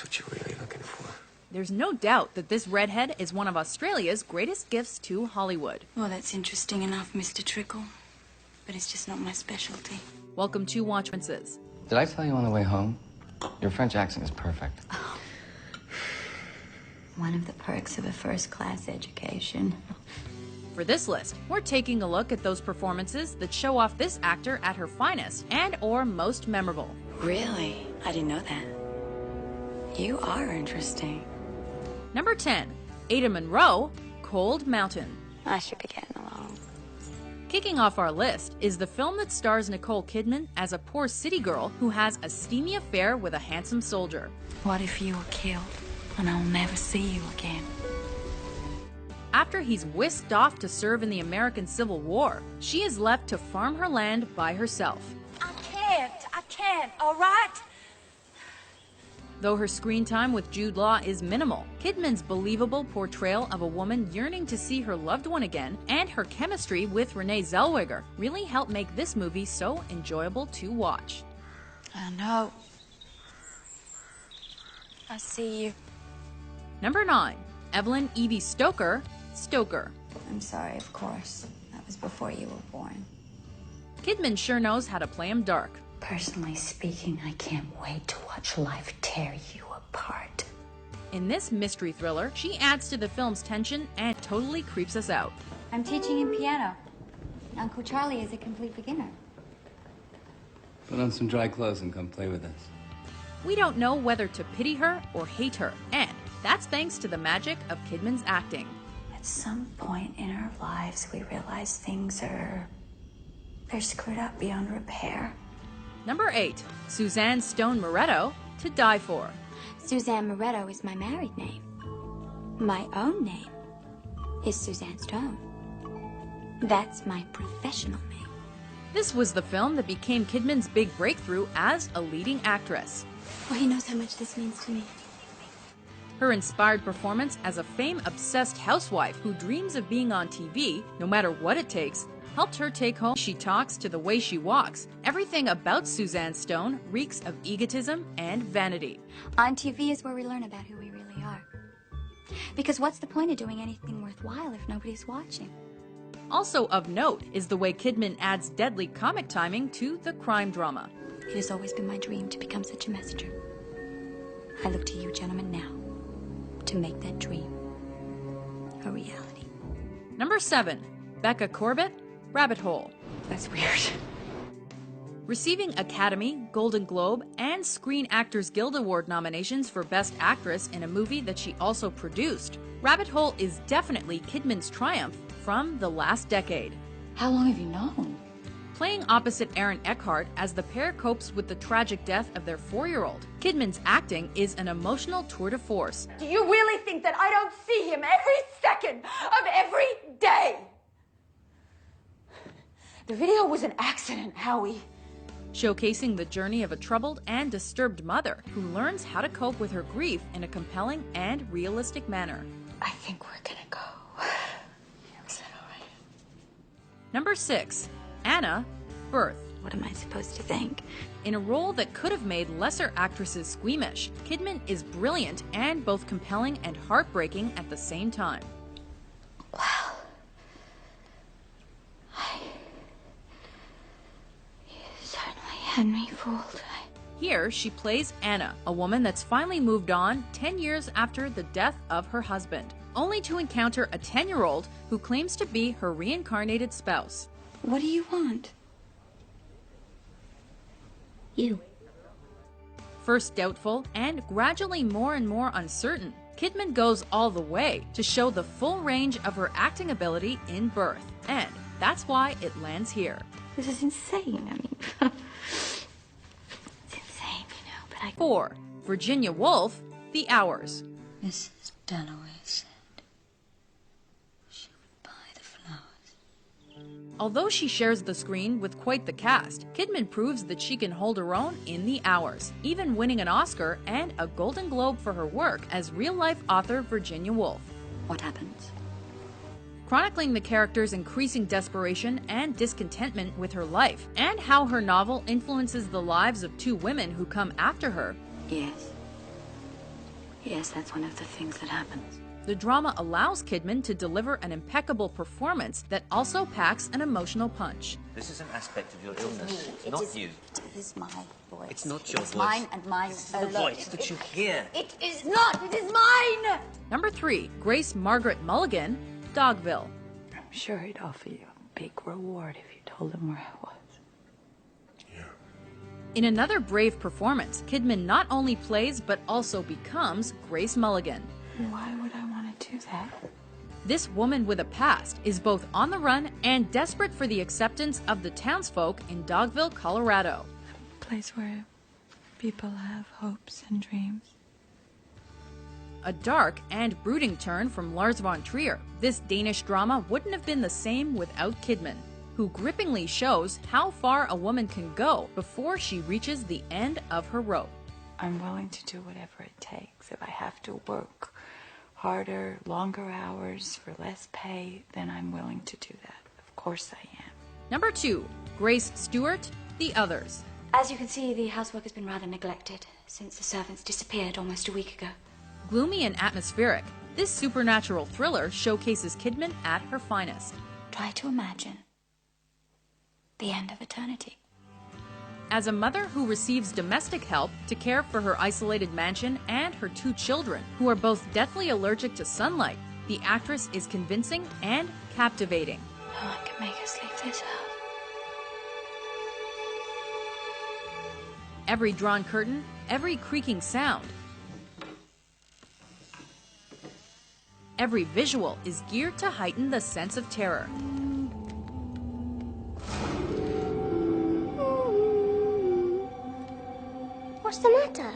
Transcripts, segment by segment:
that's what you're really looking for. There's no doubt that this redhead is one of Australia's greatest gifts to Hollywood. Well, that's interesting enough, Mr. Trickle. But it's just not my specialty. Welcome to Watch Princes. Did I tell you on the way home? Your French accent is perfect. Oh. One of the perks of a first-class education. For this list, we're taking a look at those performances that show off this actor at her finest and or most memorable. Really? I didn't know that. You are interesting. Number 10, Ada Monroe, Cold Mountain. I should be getting along. Kicking off our list is the film that stars Nicole Kidman as a poor city girl who has a steamy affair with a handsome soldier. What if you were killed and I'll never see you again? After he's whisked off to serve in the American Civil War, she is left to farm her land by herself. I can't, all right? Though her screen time with Jude Law is minimal, Kidman's believable portrayal of a woman yearning to see her loved one again and her chemistry with Renee Zellweger really helped make this movie so enjoyable to watch. I know. I see you. Number 9, Evelyn Evie Stoker, Stoker. I'm sorry, of course. That was before you were born. Kidman sure knows how to play him dark. Personally speaking, I can't wait to watch life tear you apart. In this mystery thriller, she adds to the film's tension and totally creeps us out. I'm teaching him piano. Uncle Charlie is a complete beginner. Put on some dry clothes and come play with us. We don't know whether to pity her or hate her, and that's thanks to the magic of Kidman's acting. At some point in our lives, we realize they're screwed up beyond repair. Number 8, Suzanne Stone Moretto, To Die For. Suzanne Moretto is my married name. My own name is Suzanne Stone. That's my professional name. This was the film that became Kidman's big breakthrough as a leading actress. Oh, he knows how much this means to me. Her inspired performance as a fame-obsessed housewife who dreams of being on TV, no matter what it takes, helped her take home She Talks to the Way She Walks. Everything about Suzanne Stone reeks of egotism and vanity. On TV is where we learn about who we really are. Because what's the point of doing anything worthwhile if nobody's watching? Also of note is the way Kidman adds deadly comic timing to the crime drama. It has always been my dream to become such a messenger. I look to you, gentlemen, now to make that dream a reality. Number 7, Becca Corbett, Rabbit Hole. That's weird. Receiving Academy, Golden Globe, and Screen Actors Guild Award nominations for Best Actress in a movie that she also produced, Rabbit Hole is definitely Kidman's triumph from the last decade. How long have you known? Playing opposite Aaron Eckhart as the pair copes with the tragic death of their 4-year-old, Kidman's acting is an emotional tour de force. Do you really think that I don't see him every second of every day? The video was an accident, Howie. Showcasing the journey of a troubled and disturbed mother who learns how to cope with her grief in a compelling and realistic manner. I think we're gonna go. Is that all right? Number 6, Anna, Birth. What am I supposed to think? In a role that could have made lesser actresses squeamish, Kidman is brilliant and both compelling and heartbreaking at the same time. Well, you certainly had me fooled. Here, she plays Anna, a woman that's finally moved on 10 years after the death of her husband, only to encounter a 10-year-old who claims to be her reincarnated spouse. What do you want? You. First doubtful and gradually more and more uncertain, Kidman goes all the way to show the full range of her acting ability in Birth, and that's why it lands here. This is insane. I mean, it's insane, you know, but I... 4, Virginia Woolf, The Hours. Mrs. Dalloway said she would buy the flowers. Although she shares the screen with quite the cast, Kidman proves that she can hold her own in The Hours, even winning an Oscar and a Golden Globe for her work as real-life author Virginia Woolf. What happens? Chronicling the character's increasing desperation and discontentment with her life, and how her novel influences the lives of 2 women who come after her. Yes. Yes, that's one of the things that happens. The drama allows Kidman to deliver an impeccable performance that also packs an emotional punch. This is an aspect of your illness, not you. It is my voice. It's not your It's voice. mine and mine The alone. voice that you hear. It is not. It is mine. Number 3, Grace Margaret Mulligan, Dogville. I'm sure he'd offer you a big reward if you told him where I was. In another brave performance, Kidman not only plays but also becomes Grace Mulligan. Why would I want to do that? This woman with a past is both on the run and desperate for the acceptance of the townsfolk in Dogville, Colorado. A place where people have hopes and dreams. A dark and brooding turn from Lars von Trier, this Danish drama wouldn't have been the same without Kidman, who grippingly shows how far a woman can go before she reaches the end of her rope. I'm willing to do whatever it takes. If I have to work harder, longer hours for less pay, then I'm willing to do that. Of course I am. Number 2, Grace Stewart, The Others. As you can see, the housework has been rather neglected since the servants disappeared almost a week ago. Gloomy and atmospheric, this supernatural thriller showcases Kidman at her finest. Try to imagine the end of eternity. As a mother who receives domestic help to care for her isolated mansion and her 2 children, who are both deathly allergic to sunlight, the actress is convincing and captivating. No one can make us leave this house. Every drawn curtain, every creaking sound, every visual is geared to heighten the sense of terror. What's the matter?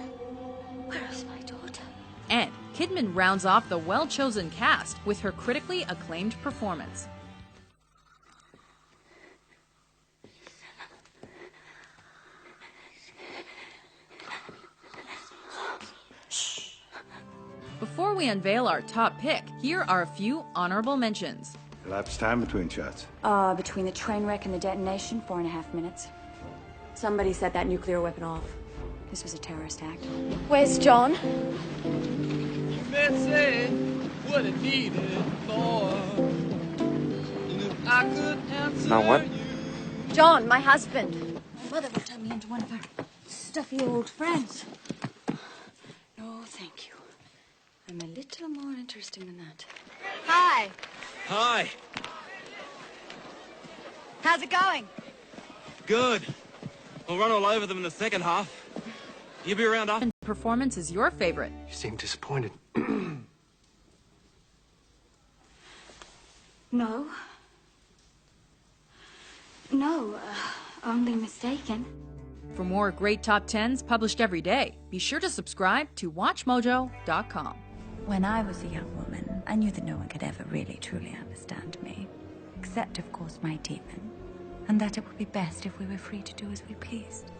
Where is my daughter? And Kidman rounds off the well-chosen cast with her critically acclaimed performance. Before we unveil our top pick, here are a few honorable mentions. Elapsed time between shots. Between the train wreck and the detonation, 4.5 minutes. Somebody set that nuclear weapon off. This was a terrorist act. Where's John? You may say what it needed for. And if I could answer Now what? you. John, my husband. My mother would turn me into one of her stuffy old friends. No, thank you. I'm a little more interesting than that. Hi. Hi. How's it going? Good. We'll run all over them in the second half. You'll be around after. Performance is your favorite. You seem disappointed. No. No, only mistaken. For more great top 10s published every day, be sure to subscribe to WatchMojo.com. When I was a young woman, I knew that no one could ever really truly understand me. Except, of course, my demon. And that it would be best if we were free to do as we pleased.